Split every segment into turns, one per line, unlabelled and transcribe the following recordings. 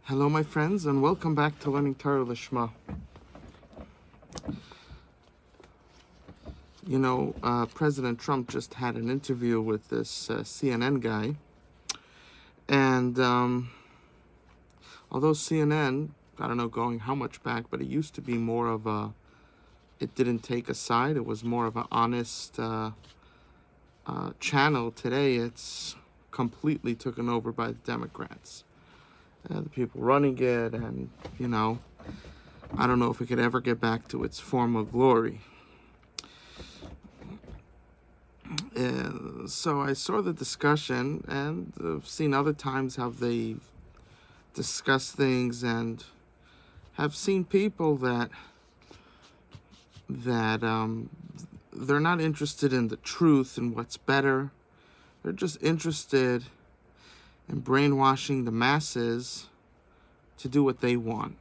Hello, my friends, and welcome back to Learning Torah Lishma. President Trump just had an interview with this CNN guy, and although CNN, I don't know going how much back, but it used to be more of it didn't take a side, it was more of an honest channel. Today, it's completely taken over by the Democrats. The people running it, and I don't know if it could ever get back to its former glory. So I saw the discussion, and I've seen other times how they discuss things, and have seen people that they're not interested in the truth and what's better. They're just interested in brainwashing the masses to do what they want,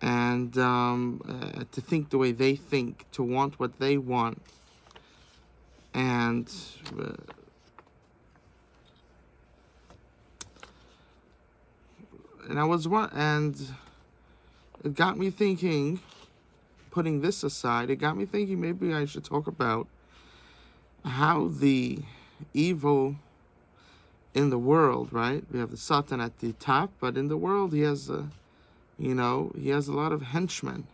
and to think the way they think, to want what they want. And it got me thinking, putting this aside, it got me thinking maybe I should talk about how the evil in the world, right? We have the Satan at the top, but in the world he has he has a lot of henchmen.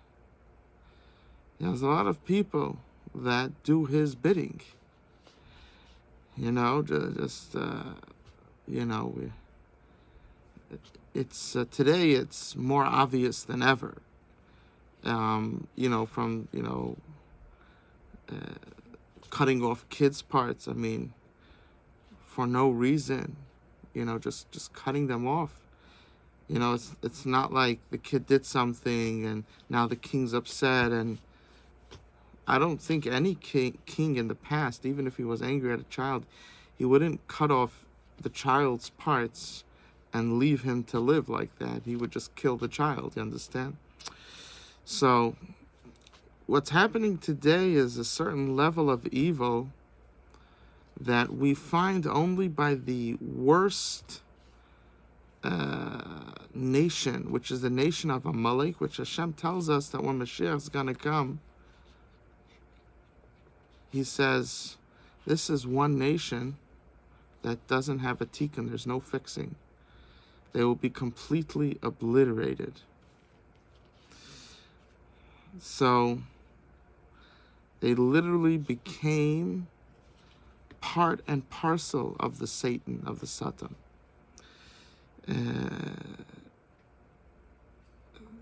He has a lot of people that do his bidding. It's today it's more obvious than ever. From cutting off kids' parts. I mean, for no reason, just cutting them off. It's not like the kid did something and now the king's upset. And I don't think any king in the past, even if he was angry at a child, he wouldn't cut off the child's parts and leave him to live like that. He would just kill the child, you understand? So what's happening today is a certain level of evil that we find only by the worst nation, which is the nation of Amalek, which Hashem tells us that when Mashiach is going to come, he says, this is one nation that doesn't have a tikkun, there's no fixing. They will be completely obliterated. So they literally became part and parcel of the Satan, of the Satan.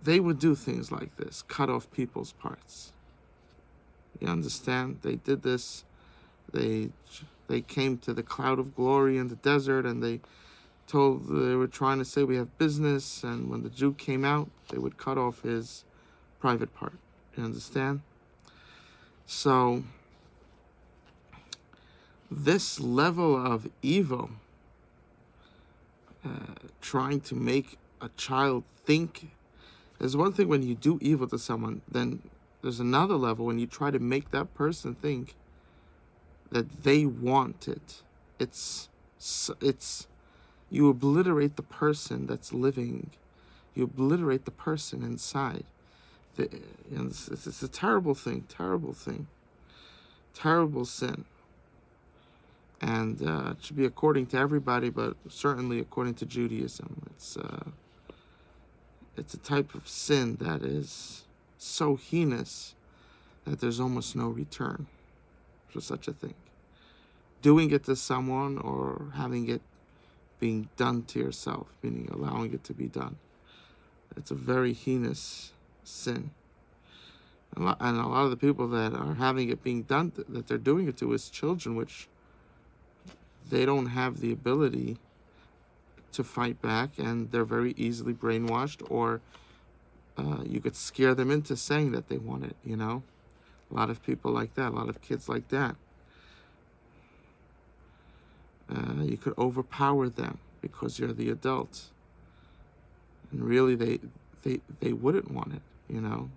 They would do things like this, cut off people's parts. You understand? They did this. They came to the cloud of glory in the desert, and they were trying to say we have business, and when the Jew came out, they would cut off his private part. You understand? So this level of evil, trying to make a child think, there's one thing when you do evil to someone, then there's another level when you try to make that person think that they want it. It's you obliterate the person that's living. You obliterate the person inside. It's a terrible thing, terrible sin. And it should be according to everybody, but certainly according to Judaism. It's a type of sin that is so heinous that there's almost no return for such a thing. Doing it to someone or having it being done to yourself, meaning allowing it to be done. It's a very heinous sin. And a lot of the people that are having it being done, that they're doing it to, is children, which they don't have the ability to fight back, and they're very easily brainwashed, or you could scare them into saying that they want it, A lot of people like that, a lot of kids like that. You could overpower them because you're the adult. And really, they wouldn't want it,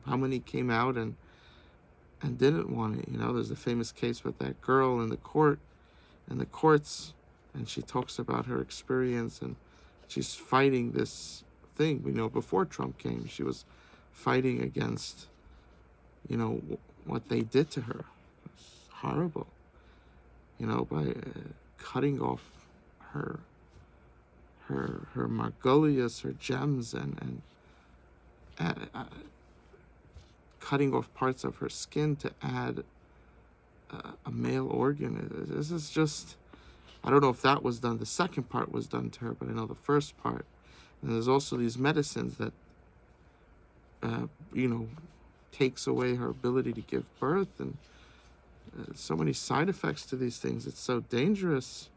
How many came out and didn't want it? There's a famous case with that girl in the courts, and she talks about her experience, and she's fighting this thing. Before Trump came, she was fighting against, what they did to her. It's horrible. By cutting off her margolius, her gems, and cutting off parts of her skin to add a male organ. This is just, I don't know if that was done. The second part was done to her, but I know the first part. And there's also these medicines that, takes away her ability to give birth, and so many side effects to these things. It's so dangerous.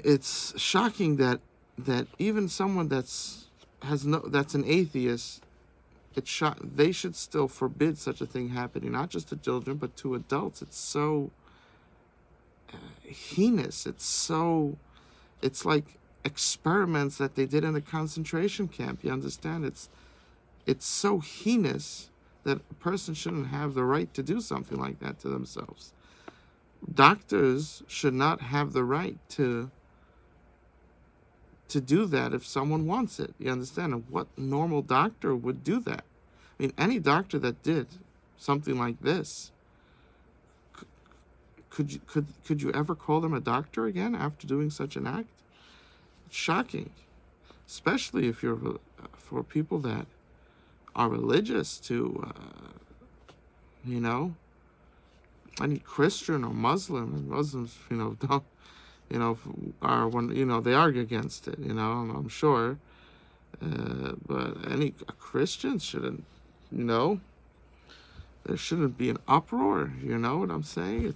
It's shocking that even someone that's an atheist, they should still forbid such a thing happening, not just to children but to adults. It's so heinous. It's like experiments that they did in a concentration camp. You understand? It's so heinous that a person shouldn't have the right to do something like that to themselves. Doctors should not have the right to do that if someone wants it. You understand? And what normal doctor would do that? I mean, any doctor that did something like this, could you ever call them a doctor again after doing such an act? It's shocking, especially if you're for people that are religious to, any Christian or Muslim. And Muslims, don't, are when, they argue against it, I'm sure. But any Christians shouldn't, there shouldn't be an uproar. You know what I'm saying?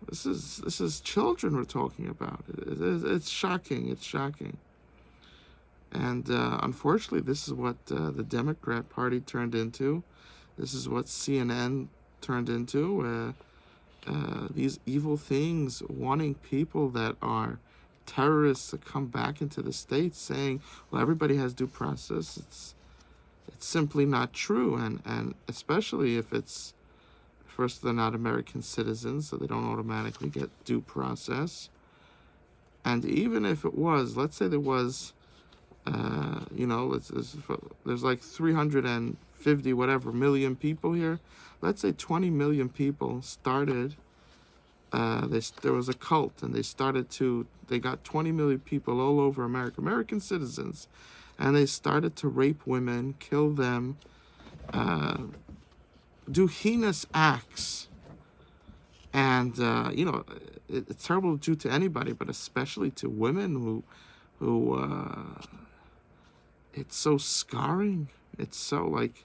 This is children we're talking about. It's shocking. It's shocking. And unfortunately, this is what the Democrat Party turned into. This is what CNN turned into. These evil things, wanting people that are terrorists to come back into the States, saying, well, everybody has due process. It's simply not true. And especially if it's, first, they're not American citizens, so they don't automatically get due process. And even if it was, let's say there was, there's like 350 whatever million people here. Let's say 20 million people started, there was a cult, and they got 20 million people all over America, American citizens, and they started to rape women, kill them, do heinous acts. And, it's terrible to do to anybody, but especially to women who it's so scarring. It's so like,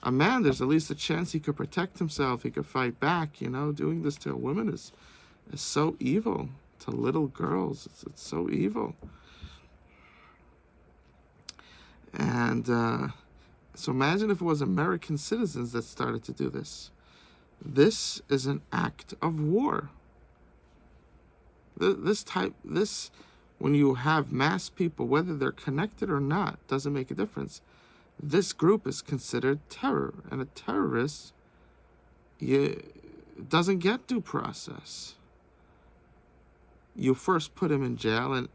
a man, there's at least a chance he could protect himself. He could fight back, Doing this to a woman is so evil. To little girls, it's so evil. And so imagine if it was American citizens that started to do this. This is an act of war. When you have mass people, whether they're connected or not, doesn't make a difference. This group is considered terror, and a terrorist doesn't get due process. You first put him in jail,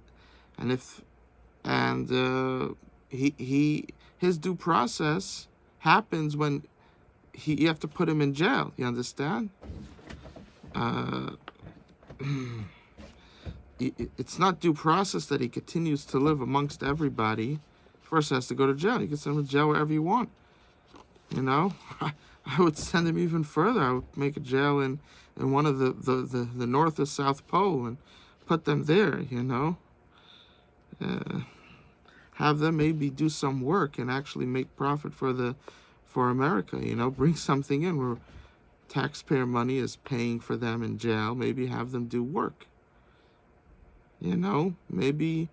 his due process happens when you have to put him in jail. You understand? It's not due process that he continues to live amongst everybody. First has to go to jail. You can send him to jail wherever you want. I would send him even further. I would make a jail in one of the North or South Pole and put them there, have them maybe do some work and actually make profit for America, bring something in where taxpayer money is paying for them in jail. Maybe have them do work. Maybe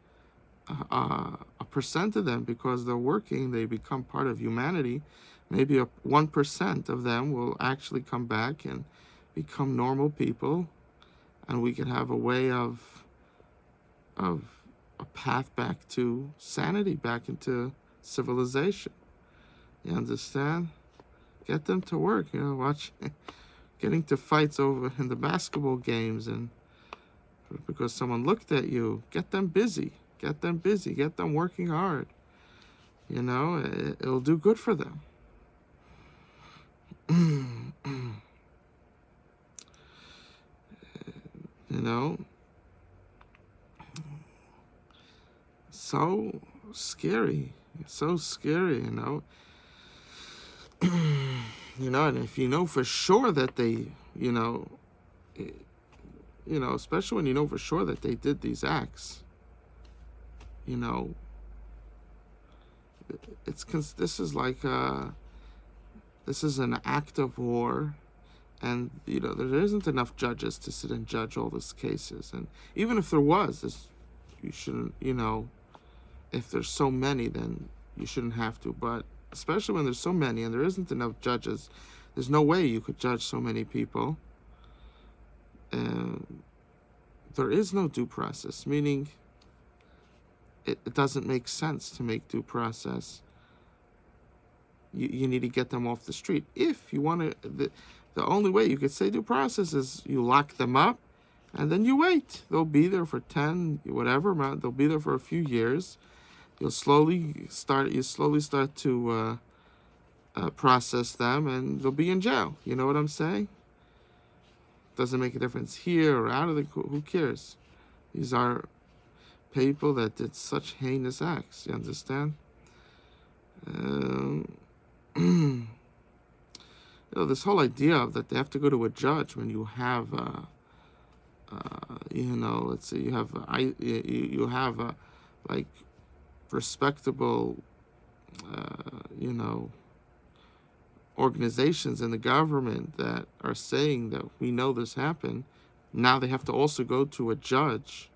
a percent of them, because they're working, they become part of humanity. Maybe 1% of them will actually come back and become normal people, and we can have a way of a path back to sanity, back into civilization. You understand? Get them to work. Watch getting to fights over in the basketball games and because someone looked at you. Get them busy. Get them busy. Get them working hard. You know, it'll do good for them. You know, so scary. So scary, you know. You know, and if you know for sure that they, especially when you know for sure that they did these acts, you know, this is like this is an act of war, and you know there isn't enough judges to sit and judge all these cases, and even if there was, you shouldn't, you know, if there's so many, then you shouldn't have to, but especially when there's so many and there isn't enough judges, there's no way you could judge so many people. There is no due process, meaning it doesn't make sense to make due process. You need to get them off the street. If you want to, the only way you could say due process is you lock them up and then you wait. They'll be there for 10, whatever, they'll be there for a few years. You slowly start to process them, and they'll be in jail. You know what I'm saying? Doesn't make a difference here or out of the. Who cares? These are people that did such heinous acts. You understand? You know, this whole idea of that they have to go to a judge when you have, you know, let's say you have like respectable, you know, organizations in the government that are saying that we know this happened. Now they have to also go to a judge.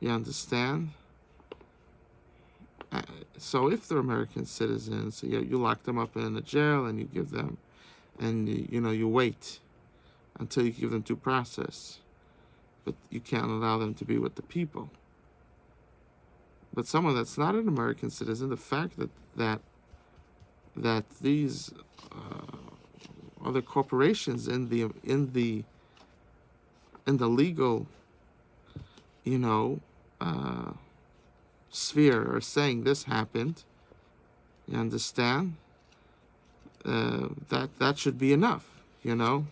You understand? So if they're American citizens, you lock them up in a jail and you give them, and you know, you wait until you give them due process, but you can't allow them to be with the people. But someone that's not an American citizen, the fact that these other corporations in the legal, you know, sphere are saying this happened, you understand? That should be enough, you know.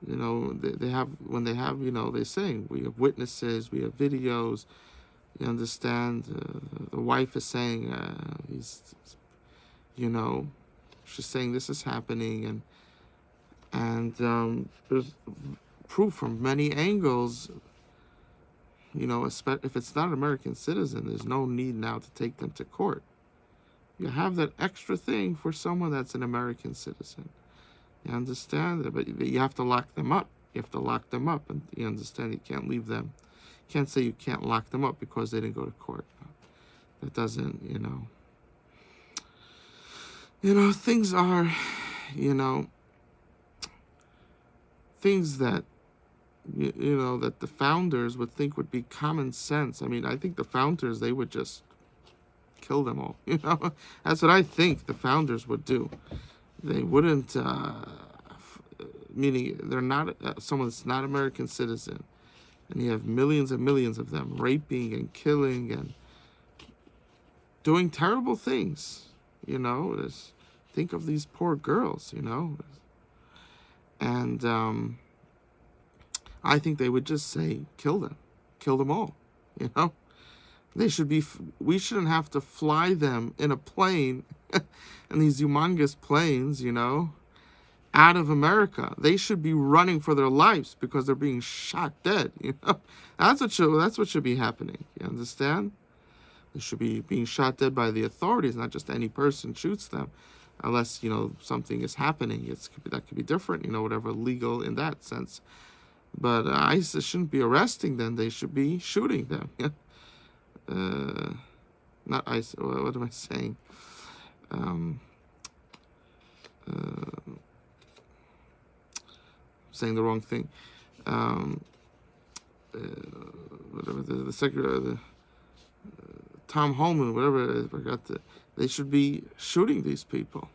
You know, they have, when they have, you know, they're saying we have witnesses, we have videos. You understand? The wife is saying, you know, she's saying this is happening, and there's proof from many angles. You know, if it's not an American citizen, there's no need now to take them to court. You have that extra thing for someone that's an American citizen. You understand? But you have to lock them up. You have to lock them up, and you understand you can't leave them. You can't say you can't lock them up because they didn't go to court. That doesn't, you know. You know, things are, you know, things that, you know, that the founders would think would be common sense. I mean, I think the founders, they would just kill them all. You know, that's what I think the founders would do. They wouldn't, meaning they're not someone that's not American citizen, and you have millions and millions of them raping and killing and doing terrible things. You know, think of these poor girls. You know, and I think they would just say kill them all. You know, they should be. We shouldn't have to fly them in a plane. And these humongous planes, you know, out of America. They should be running for their lives because they're being shot dead. You know, that's what should be happening. You understand? They should be being shot dead by the authorities, not just any person shoots them, unless, you know, something is happening. That could be different. You know, whatever legal in that sense. But ISIS shouldn't be arresting them. They should be shooting them. Not ISIS. What am I saying? Saying the wrong thing. Whatever the secretary, Tom Holman, whatever. I forgot they should be shooting these people.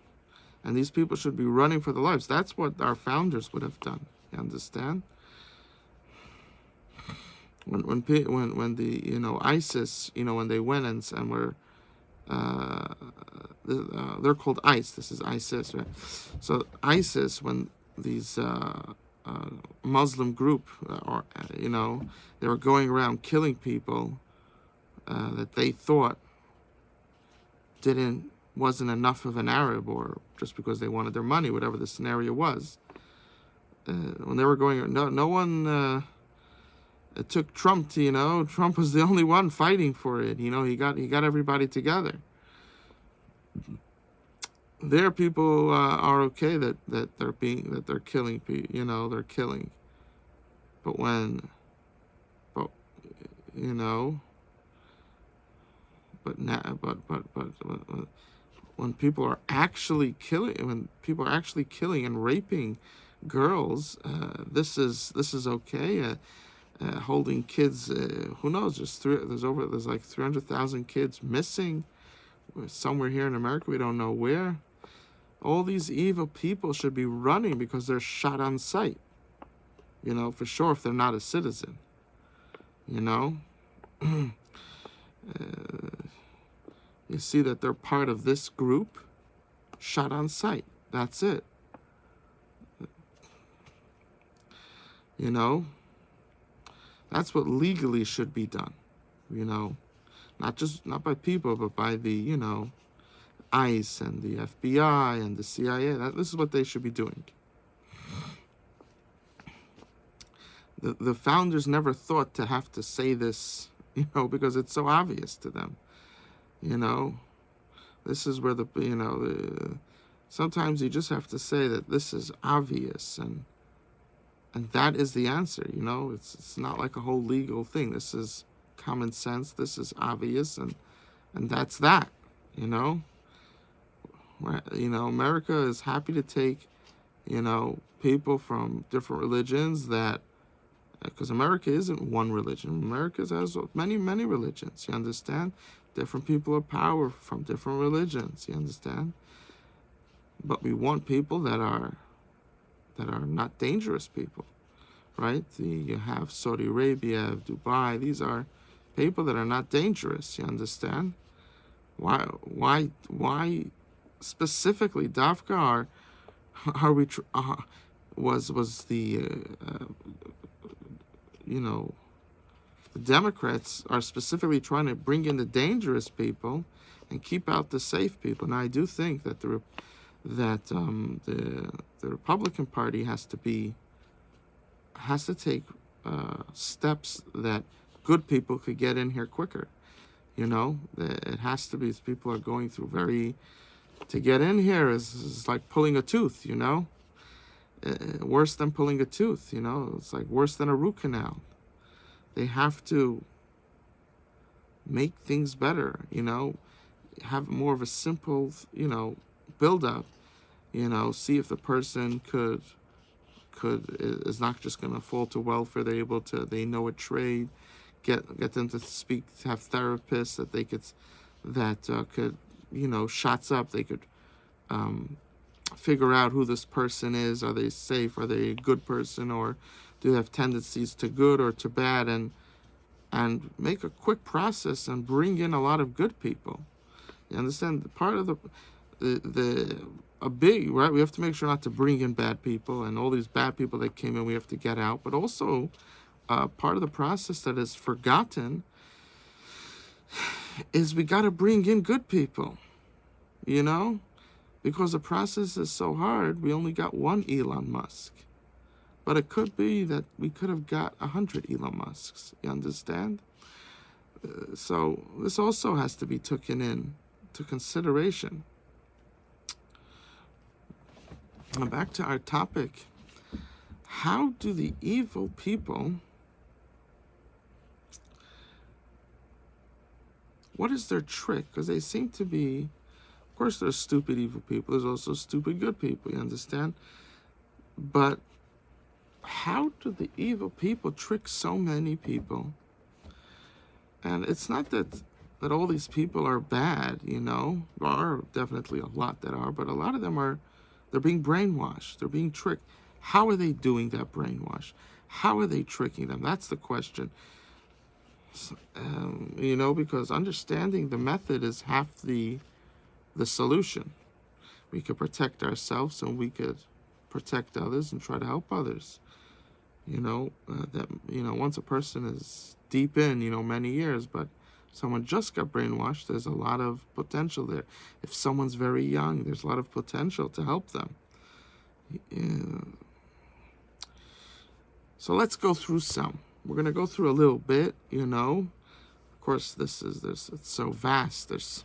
And these people should be running for their lives. That's what our founders would have done. You understand? When the ISIS, when they went and were they're called ICE. This is ISIS, right? So ISIS, when these Muslim group, they were going around killing people that they thought wasn't enough of an Arab, or just because they wanted their money, whatever the scenario was. When they were going, no one. It took Trump to, Trump was the only one fighting for it. He got everybody together. Their people are okay that they're killing people. They're killing. But when people are actually killing and raping girls, this is okay. Holding kids, who knows? There's like 300,000 kids missing somewhere here in America. We don't know where. All these evil people should be running because they're shot on sight. For sure, if they're not a citizen. You see that they're part of this group, shot on sight. That's it. That's what legally should be done, not by people, but by the, ICE and the FBI and the CIA. This is what they should be doing. The founders never thought to have to say this, because it's so obvious to them. This is where sometimes you just have to say that this is obvious, and that is the answer. It's not like a whole legal thing. This is common sense. This is obvious, and that's that. America is happy to take, people from different religions, because America isn't one religion. America has many, many religions. You understand? Different people of power from different religions. You understand? But we want people that are not dangerous people, right? You have Saudi Arabia, Dubai. These are people that are not dangerous. You understand? Why specifically Dafka was the the Democrats are specifically trying to bring in the dangerous people and keep out the safe people. Now I do think that the Republican Party has to take steps that good people could get in here quicker. It has to be. People are going through to get in here is like pulling a tooth. Worse than pulling a tooth. It's like worse than a root canal. They have to make things better. Have more of a simple build up. See if the person is not just going to fall to welfare. They know a trade, get them to speak, have therapists that could shots up. They could figure out who this person is. Are they safe? Are they a good person, or do they have tendencies to good or to bad? And make a quick process and bring in a lot of good people. You understand? Part of right? We have to make sure not to bring in bad people, and all these bad people that came in, we have to get out. But also, part of the process that is forgotten is we got to bring in good people. Because the process is so hard. We only got one Elon Musk, but it could be that we could have got 100 Elon Musks. You understand? So this also has to be taken into consideration. Now back to our topic. How do the evil people, what is their trick? Because they seem to be, of course there's stupid evil people, there's also stupid good people, you understand? But how do the evil people trick so many people? And it's not that that all these people are bad. There are definitely a lot that are, but a lot of them they're being brainwashed. They're being tricked. How are they doing that brainwash? How are they tricking them? That's the question. Because understanding the method is half the solution. We could protect ourselves and we could protect others and try to help others. Once a person is deep in, many years, but someone just got brainwashed, there's a lot of potential there. If someone's very young, there's a lot of potential to help them. So let's go through some. We're going to go through a little bit, Of course, it's so vast. There's,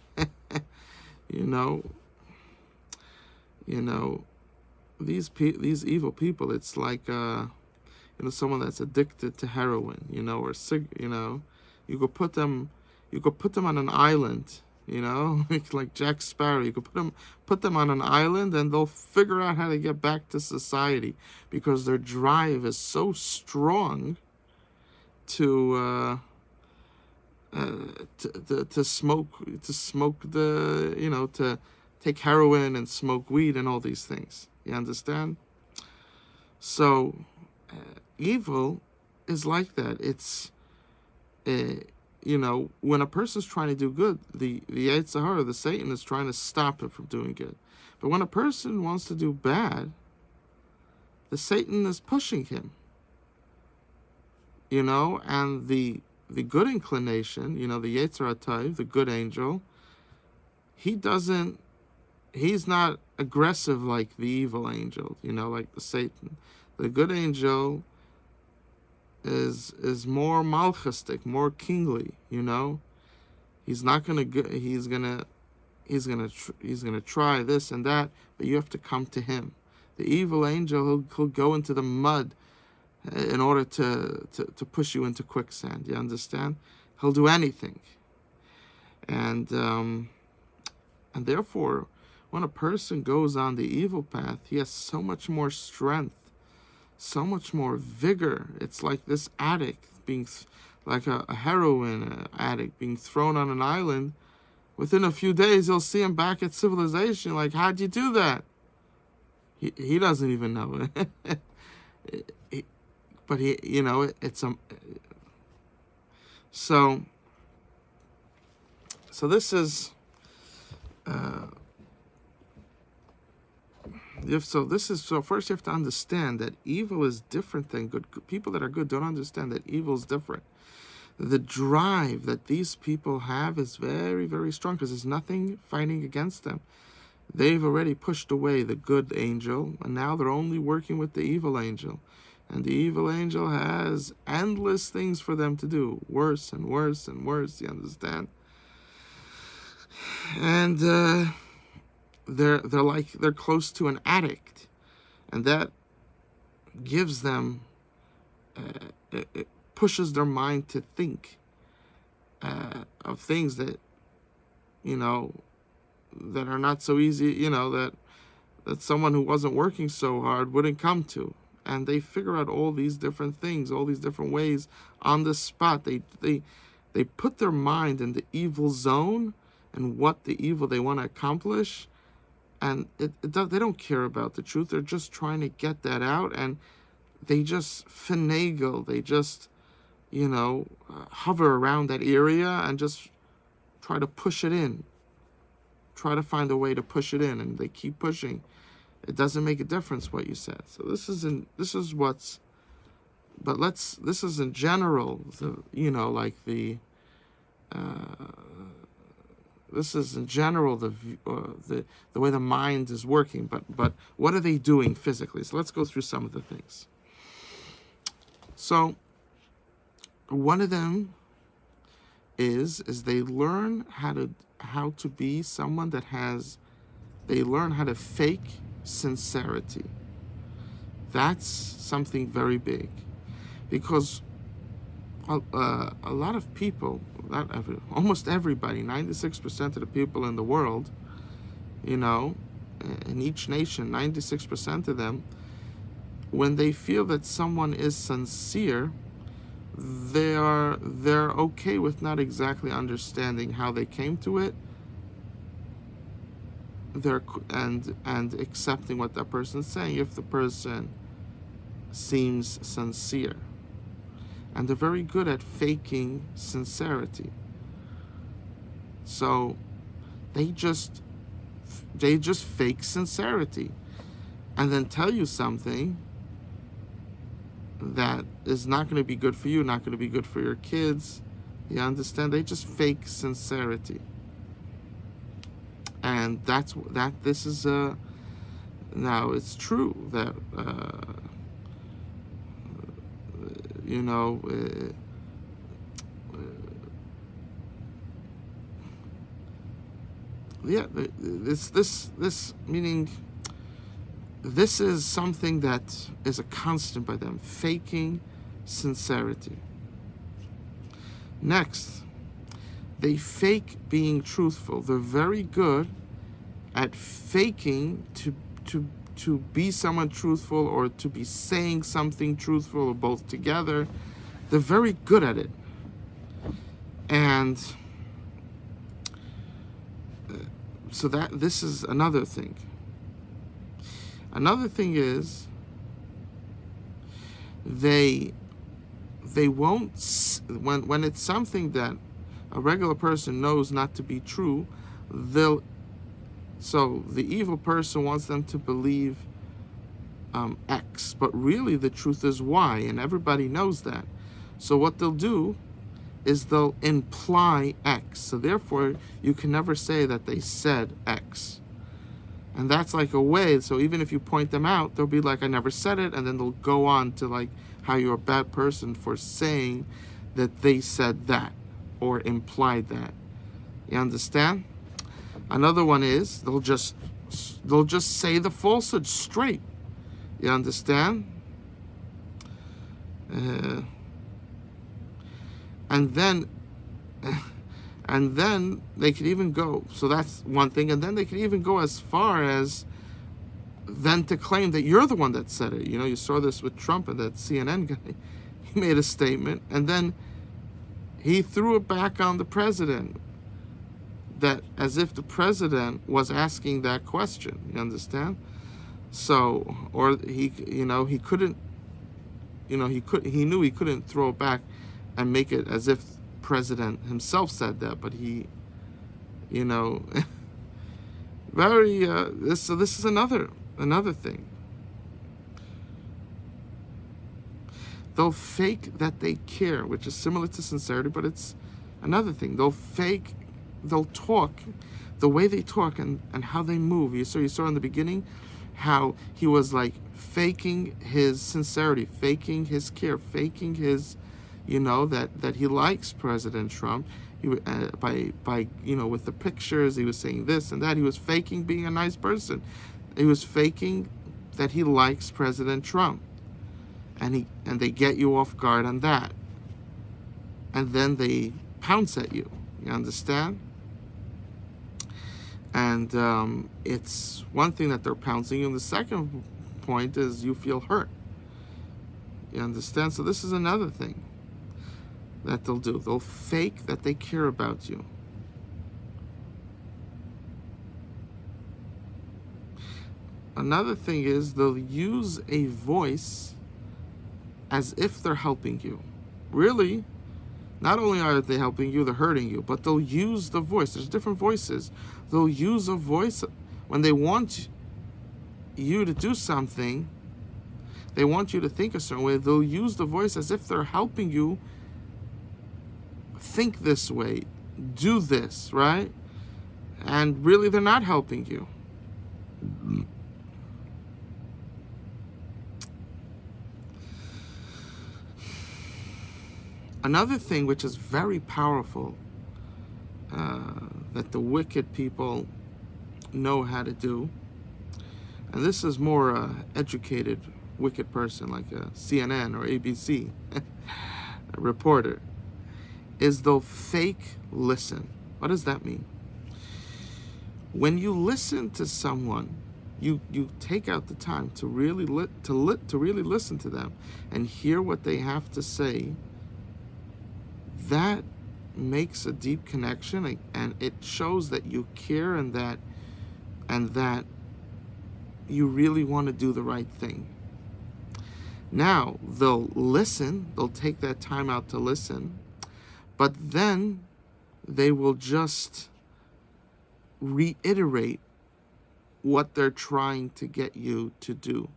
these evil people, it's like, someone that's addicted to heroin, or sick, you could put them on an island, like Jack Sparrow. You could put them on an island, and they'll figure out how to get back to society because their drive is so strong to smoke to take heroin and smoke weed and all these things. You understand? So evil is like that. It's when a person's trying to do good, the Yetzer Hara, the Satan, is trying to stop him from doing good. But when a person wants to do bad, the Satan is pushing him. And the good inclination, the Yetzer HaTov, the good angel, he's not aggressive like the evil angel, like the Satan. The good angel is more malchustic, more kingly. He's not gonna he's gonna try this and that, but you have to come to him. The evil angel, he'll go into the mud in order to push you into quicksand. You understand? He'll do anything, and therefore, when a person goes on the evil path, he has so much more strength, so much more vigor. It's like this addict like a heroin addict being thrown on an island. Within a few days, you'll see him back at civilization. Like, how'd you do that? He doesn't even know. But it's so this is so first you have to understand that evil is different than good. People that are good don't understand that evil is different. The drive that these people have is very, very strong because there's nothing fighting against them. They've already pushed away the good angel, and now they're only working with the evil angel. And the evil angel has endless things for them to do, worse and worse and worse, you understand? And they're close to an addict, and that gives them it pushes their mind to think of things that that are not so easy, that someone who wasn't working so hard wouldn't come to. And they figure out all these different things, all these different ways on the spot. They put their mind in the evil zone and what the evil they want to accomplish, and they don't care about the truth. They're just trying to get that out, and they just finagle. They just, hover around that area and just try to push it in. Try to find a way to push it in, and they keep pushing. It doesn't make a difference what you said. So this is in general. This is in general the way the mind is working. But what are they doing physically? So let's go through some of the things. So one of them is they learn how to be someone that they learn how to fake sincerity. That's something very big, because a lot of people, almost everybody, 96% of the people in the world, in each nation, 96% of them, when they feel that someone is sincere, they're okay with not exactly understanding how they came to it. They're and accepting what that person's saying if the person seems sincere. And they're very good at faking sincerity. So they just fake sincerity and then tell you something that is not going to be good for you, not going to be good for your kids. You understand? They just fake sincerity. And this is now it's true that you know yeah, this meaning this is something that is a constant by them, faking sincerity. Next, they fake being truthful. They're very good at faking to be someone truthful or to be saying something truthful or both together. They're very good at it. And so that this is another thing. Another thing is they won't, when it's something that a regular person knows not to be true, so the evil person wants them to believe X, but really the truth is Y, and everybody knows that. So what they'll do is they'll imply X. So therefore, you can never say that they said X. And that's like a way, so even if you point them out, they'll be like, I never said it, and then they'll go on to like how you're a bad person for saying that they said that or implied that. You understand? Another one is they'll just say the falsehood straight. You understand? And then they could even go, so that's one thing, and then they could even go as far as then to claim that you're the one that said it. You know, you saw this with Trump and that CNN guy. He made a statement, and then he threw it back on the president, that as if the president was asking that question. You understand? So, or he knew he couldn't throw it back and make it as if president himself said that, but he, very so this is another thing. They'll fake that they care, which is similar to sincerity, but it's another thing. They'll talk, the way they talk and how they move. You saw in the beginning how he was like faking his sincerity, faking his care, faking his, that he likes President Trump. He by with the pictures, he was saying this and that. He was faking being a nice person. He was faking that he likes President Trump, and they get you off guard on that, and then they pounce at you. You understand? And it's one thing that they're pouncing you, and the second point is you feel hurt. You understand? So this is another thing that they'll do. They'll fake that they care about you. Another thing is they'll use a voice as if they're helping you. Really, not only are they helping you, they're hurting you, but they'll use the voice. There's different voices. They'll use a voice when they want you to do something. They want you to think a certain way. They'll use the voice as if they're helping you think this way, do this, right? And really, they're not helping you. Another thing which is very powerful that the wicked people know how to do, and this is more educated wicked person like a CNN or ABC a reporter, is they'll fake listen. What does that mean? When you listen to someone, you take out the time to really really listen to them and hear what they have to say that makes a deep connection, and it shows that you care, and that you really want to do the right thing. Now, they'll listen, they'll take that time out to listen, but then they will just reiterate what they're trying to get you to do.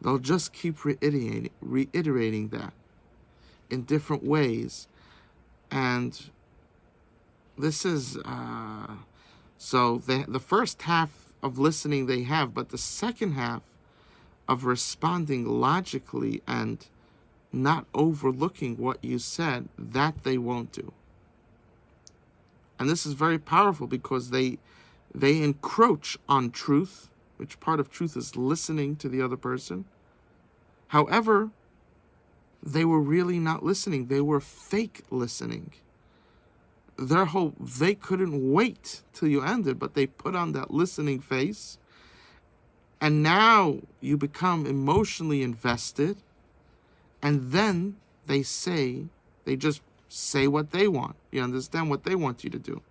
They'll just keep reiterating that in different ways. And this is, so the first half of listening they have, but the second half of responding logically and not overlooking what you said, that they won't do. And this is very powerful because they encroach on truth, which part of truth is listening to the other person. However, they were really not listening. They were fake listening. They couldn't wait till you ended, but they put on that listening face. And now you become emotionally invested. And then they just say what they want. You understand what they want you to do.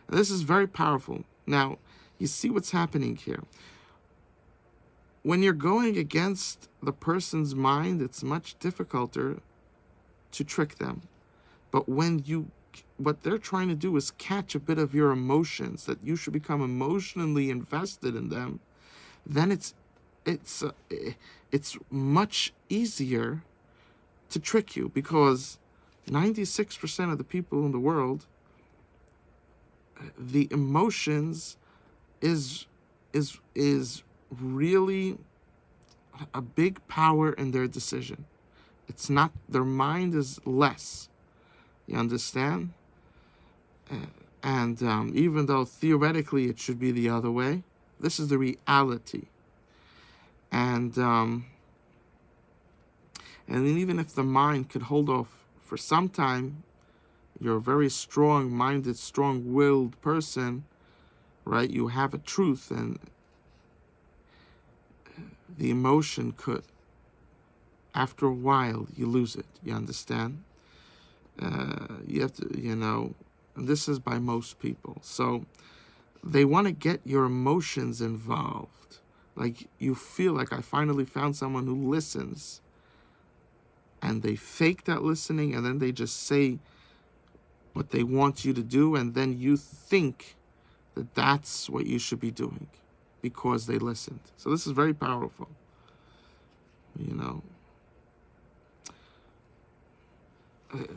And this is very powerful. Now, you see what's happening here. When you're going against the person's mind, it's much difficult to trick them. But what they're trying to do is catch a bit of your emotions, that you should become emotionally invested in them, then it's much easier to trick you, because 96% of the people in the world, the emotions is really a big power in their decision. It's not, their mind is less. You understand? And even though theoretically it should be the other way, this is the reality. And even if the mind could hold off for some time, you're a very strong-minded, strong-willed person, right? You have a truth, and the emotion could, after a while, you lose it. You understand? You have to, and this is by most people. So they want to get your emotions involved. Like, you feel like, I finally found someone who listens. And they fake that listening, and then they just say what they want you to do, and then you think that that's what you should be doing because they listened. So this is very powerful.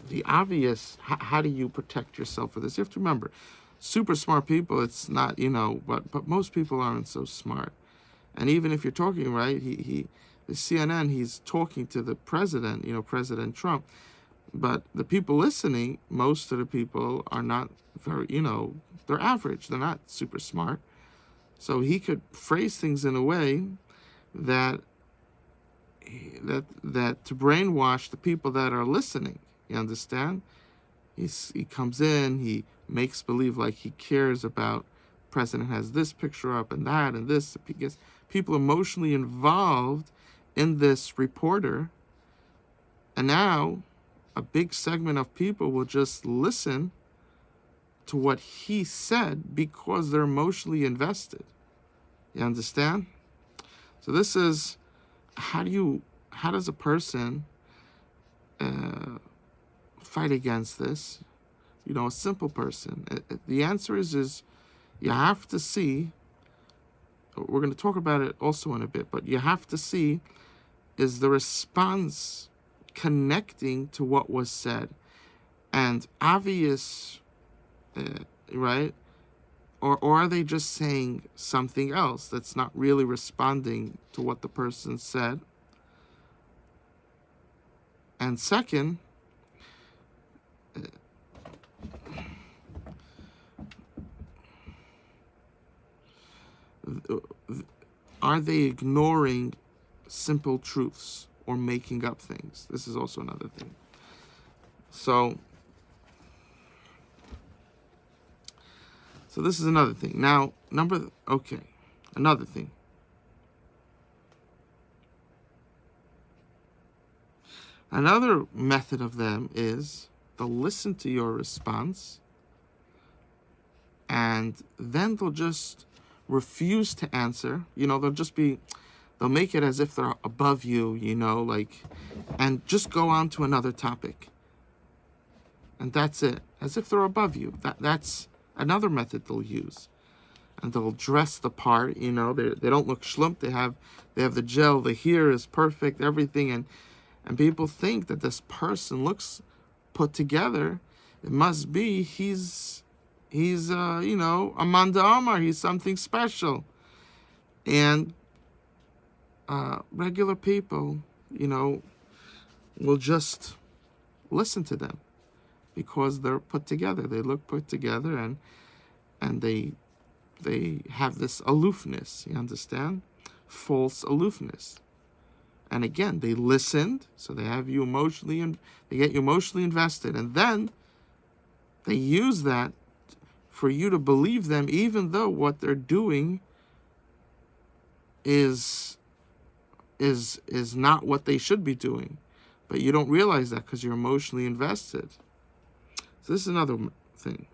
The obvious, how do you protect yourself for this? You have to remember, super smart people, it's not, but most people aren't so smart. And even if you're talking, right, the CNN, he's talking to the president, President Trump. But the people listening, most of the people are not very, they're average. They're not super smart. So he could phrase things in a way that to brainwash the people that are listening. You understand? He comes in, he makes believe like he cares about, president has this picture up and that and this. He gets people emotionally involved in this reporter. And now a big segment of people will just listen to what he said because they're emotionally invested. You understand? So this is, how does a person fight against this? A simple person. The answer is you have to see, we're going to talk about it also in a bit, but you have to see, is the response connecting to what was said and obvious, right? Or are they just saying something else that's not really responding to what the person said? And second, are they ignoring simple truths or making up things? This is also another thing. So this is another thing. Now, another thing. Another method of them is they'll listen to your response, and then they'll just refuse to answer. They'll make it as if they're above you, and just go on to another topic. And that's it, as if they're above you. That's another method they'll use. And they'll dress the part, they don't look schlumped. They have the gel, the hair is perfect, everything, and people think that this person looks put together. It must be he's Amanda Amar, he's something special. And regular people, will just listen to them because they're put together. They look put together, and they have this aloofness, you understand? False aloofness. And again, they listened, so they have you they get you emotionally invested, and then they use that for you to believe them, even though what they're doing is not what they should be doing. But you don't realize that because you're emotionally invested. So this is another thing.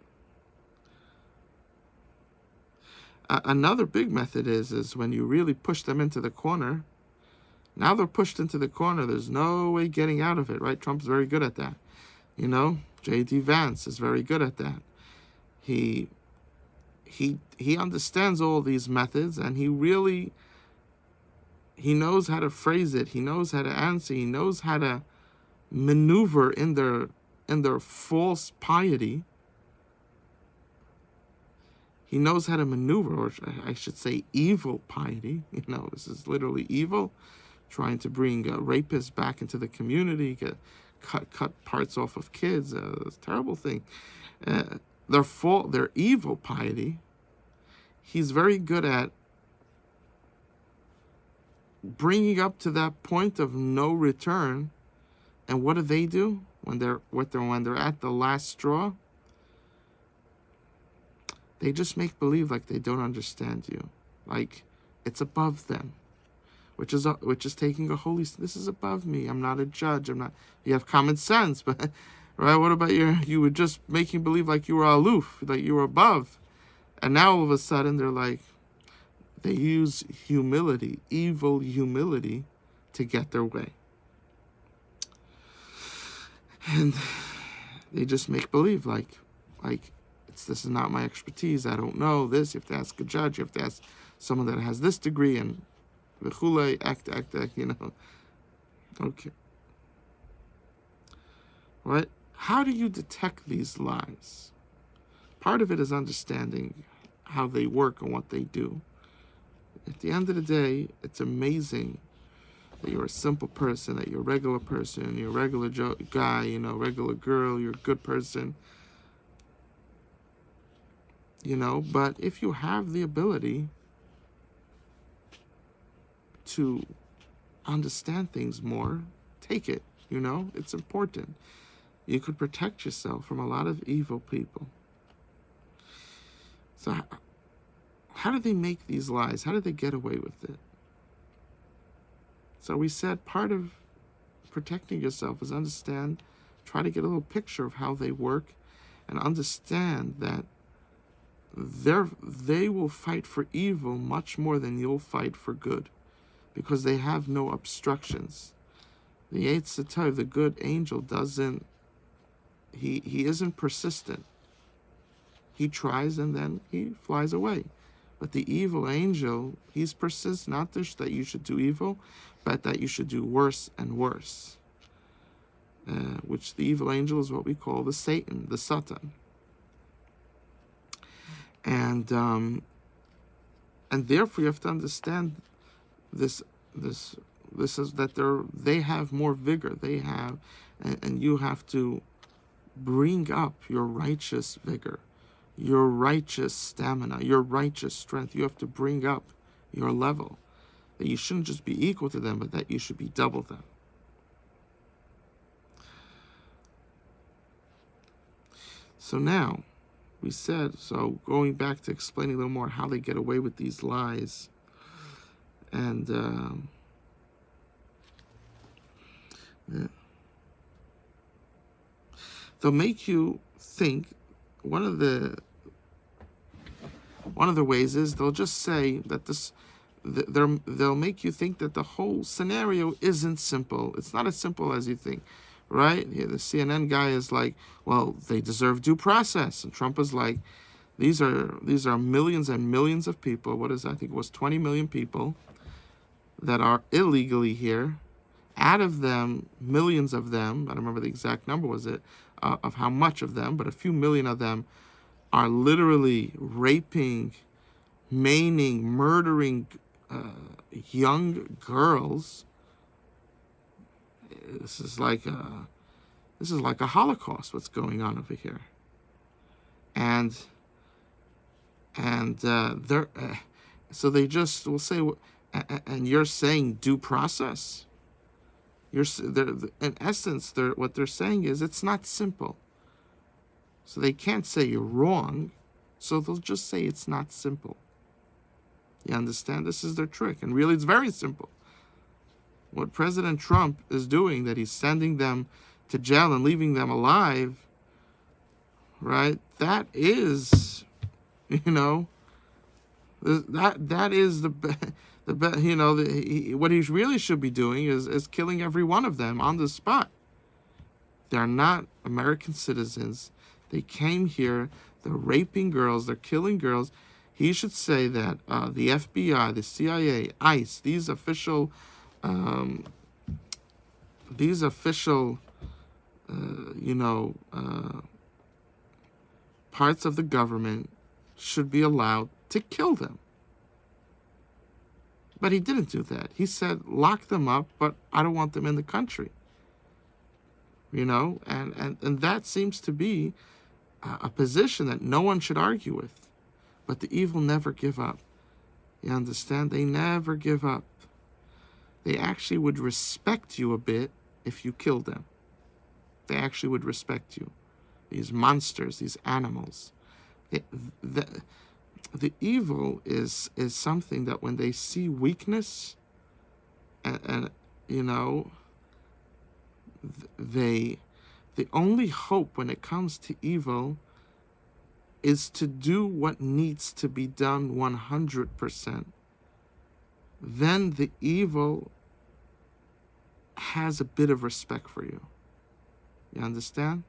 Another big method is when you really push them into the corner. Now they're pushed into the corner. There's no way getting out of it, right? Trump's very good at that. J.D. Vance is very good at that. He understands all these methods, and he knows how to phrase it. He knows how to answer. He knows how to maneuver in their false piety. He knows how to maneuver, or I should say evil piety. This is literally evil. Trying to bring rapists back into the community, cut parts off of kids. It's a terrible thing. Their evil piety, he's very good at bringing up to that point of no return. And what do when they're at the last straw? They just make believe like they don't understand you, like it's above them, which is taking a holy. This is above me. I'm not a judge. I'm not. You have common sense, but right. What about you were just making believe like you were aloof, like you were above, and now all of a sudden they use humility, evil humility, to get their way, and they just make believe like. This is not my expertise. I don't know this. You have to ask a judge. You have to ask someone that has this degree, and v'chulei, act, Okay. Right? How do you detect these lies? Part of it is understanding how they work and what they do. At the end of the day, it's amazing that you're a simple person, that you're a regular person, you're a regular guy, regular girl, you're a good person. But if you have the ability to understand things more, take it, it's important. You could protect yourself from a lot of evil people. So how do they make these lies? How do they get away with it? So we said part of protecting yourself is try to get a little picture of how they work, and understand that they will fight for evil much more than you'll fight for good, because they have no obstructions. The Eitz Tov, the good angel, he isn't persistent. He tries and then he flies away. But the evil angel, he's persistent, not that you should do evil, but that you should do worse and worse. Which the evil angel is what we call the Satan, the Satan. And therefore you have to understand this is that they have more vigor. They have, and you have to bring up your righteous vigor, your righteous stamina, your righteous strength. You have to bring up your level. That you shouldn't just be equal to them, but that you should be double them. So now, we said, going back to explaining a little more how they get away with these lies, and they'll make you think. One of the ways is they'll just say that they'll make you think that the whole scenario isn't simple. It's not as simple as you think, right? Yeah, the CNN guy is like, well, they deserve due process, and Trump is like, these are millions and millions of people. What is that? I think it was 20 million people that are illegally here. Out of them, millions of them, I don't remember the exact number was it, of how much of them, but a few million of them are literally raping, maiming, murdering young girls. This is like a Holocaust. What's going on over here? And they're so they just will say, and you're saying due process. In essence, what they're saying is it's not simple. So they can't say you're wrong, so they'll just say it's not simple. You understand? This is their trick, and really it's very simple. What President Trump is doing, that he's sending them to jail and leaving them alive, right? That is, that is what he really should be doing is killing every one of them on the spot. They're not American citizens. They came here, they're raping girls, they're killing girls. He should say that the FBI, the CIA, ICE, these official parts of the government should be allowed to kill them. But he didn't do that. He said, lock them up, but I don't want them in the country. And that seems to be a position that no one should argue with. But the evil never give up. You understand? They never give up. They actually would respect you a bit if you killed them. They actually would respect you. These monsters, these animals. The evil is something that when they see weakness, and the only hope when it comes to evil is to do what needs to be done 100%. Then the evil has a bit of respect for you. You understand?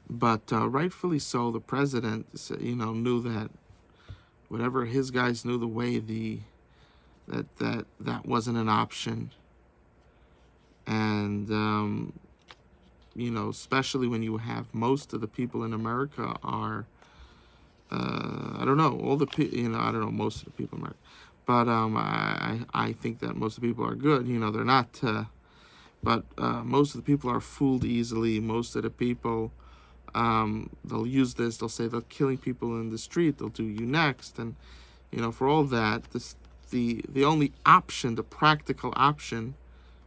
But rightfully so, the president, knew that whatever his guys knew, the way that wasn't an option. And especially when you have most of the people in America are, I don't know, all the people, I don't know most of the people in America, but I think that most of the people are good. They're not, but most of the people are fooled easily. Most of the people, they'll use this. They'll say they're killing people in the street. They'll do you next, and for all that, the only option, the practical option,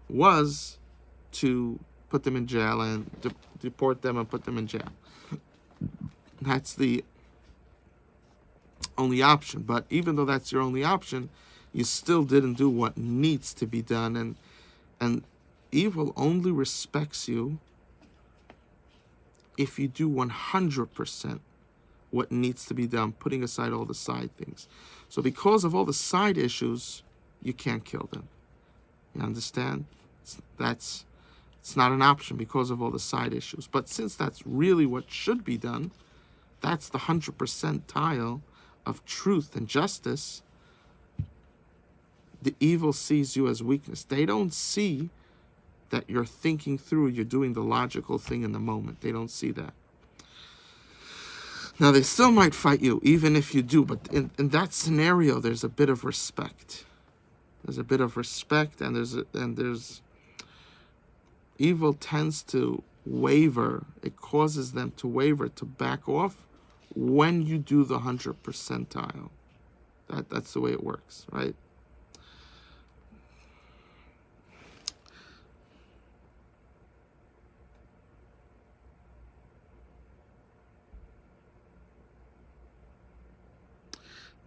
was to put them in jail and deport them and put them in jail. That's the only option. But even though that's your only option, you still didn't do what needs to be done. And evil only respects you if you do 100% what needs to be done, putting aside all the side things. So because of all the side issues, you can't kill them. You understand? It's not an option because of all the side issues. But since that's really what should be done, that's the 100% tile of truth and justice, the evil sees you as weakness. They don't see that you're thinking through, you're doing the logical thing in the moment. They don't see that. Now, they still might fight you, even if you do, but in that scenario, there's a bit of respect. There's a bit of respect, and there's evil tends to waver. It causes them to waver, to back off when you do the 100 percentile. That's the way it works, right?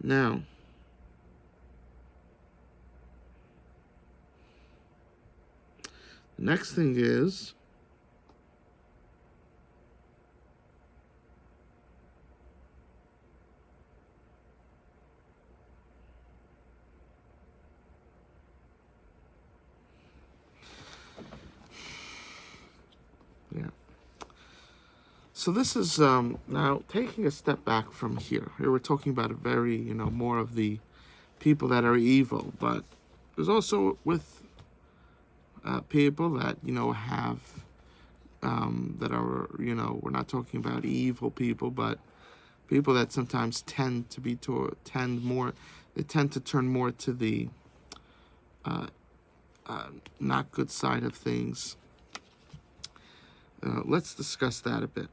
Now, Next thing is, yeah. So this is now taking a step back from here. Here we're talking about a very, more of the people that are evil, but there's also with people that have that are we're not talking about evil people, but people that sometimes tend to turn more to the not good side of things. Let's discuss that a bit.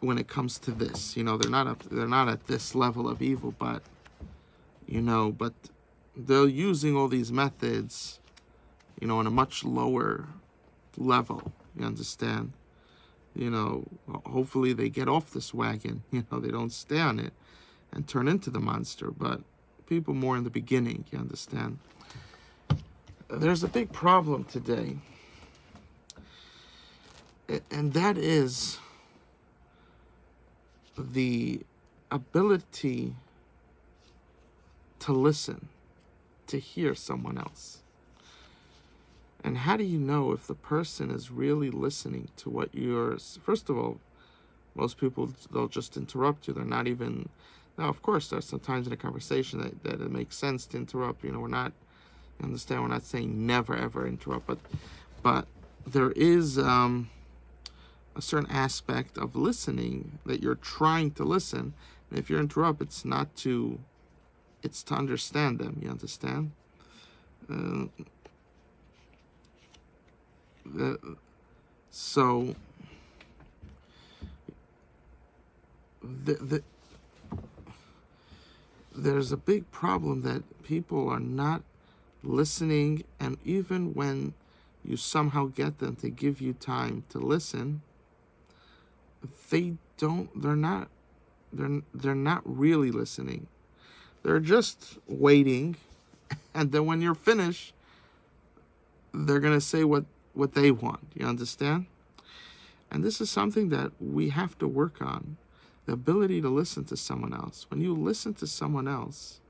When it comes to this, they're not at this level of evil, but but they're using all these methods, on a much lower level. You understand? Hopefully they get off this wagon. They don't stay on it and turn into the monster. But people more in the beginning, you understand? There's a big problem today, and that is the ability to listen, to hear someone else. And how do you know if the person is really listening to what you're... First of all, most people, they'll just interrupt you. They're not even... Now, of course, there's sometimes in a conversation that it makes sense to interrupt. We're not... You understand? We're not saying never, ever interrupt. But there is a certain aspect of listening that you're trying to listen. And if you interrupt, it's not to... It's to understand them. You understand? So there's a big problem that people are not listening, and even when you somehow get them to give you time to listen, they're not really listening. They're just waiting, and then when you're finished, they're going to say what they want. You understand? And this is something that we have to work on. The ability to listen to someone else. When you listen to someone else,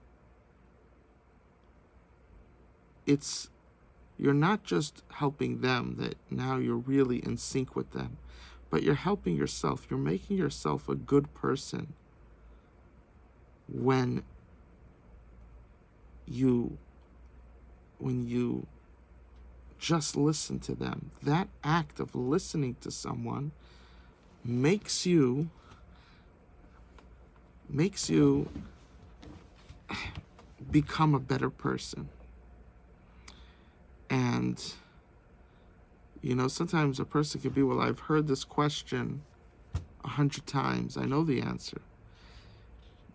you're not just helping them, that now you're really in sync with them, but you're helping yourself. You're making yourself a good person when you just listen to them. That act of listening to someone makes you become a better person. And sometimes a person could be, well, I've heard this question 100 times. I know the answer.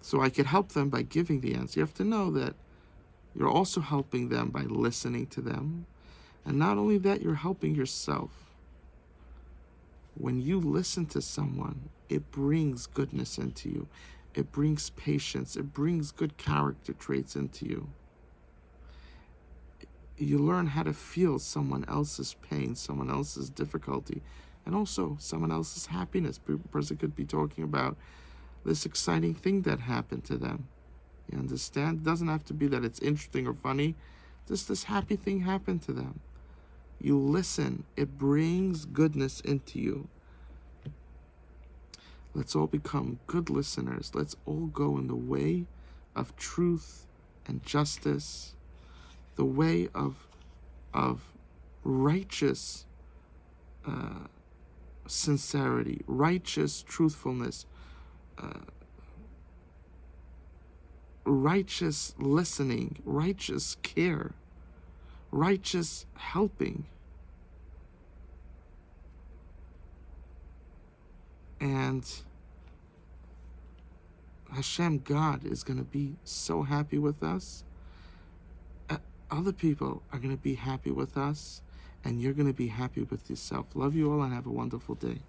So I could help them by giving the answer. You have to know that you're also helping them by listening to them. And not only that, you're helping yourself. When you listen to someone, it brings goodness into you. It brings patience. It brings good character traits into you. You learn how to feel someone else's pain, someone else's difficulty, and also someone else's happiness. A person could be talking about this exciting thing that happened to them. You understand? It doesn't have to be that it's interesting or funny. Just this happy thing happened to them. You listen. It brings goodness into you. Let's all become good listeners. Let's all go in the way of truth and justice, the way of righteous sincerity, righteous truthfulness, righteous listening, righteous care, righteous helping. And Hashem, God, is going to be so happy with us. Other people are going to be happy with us, and you're going to be happy with yourself. Love you all and have a wonderful day.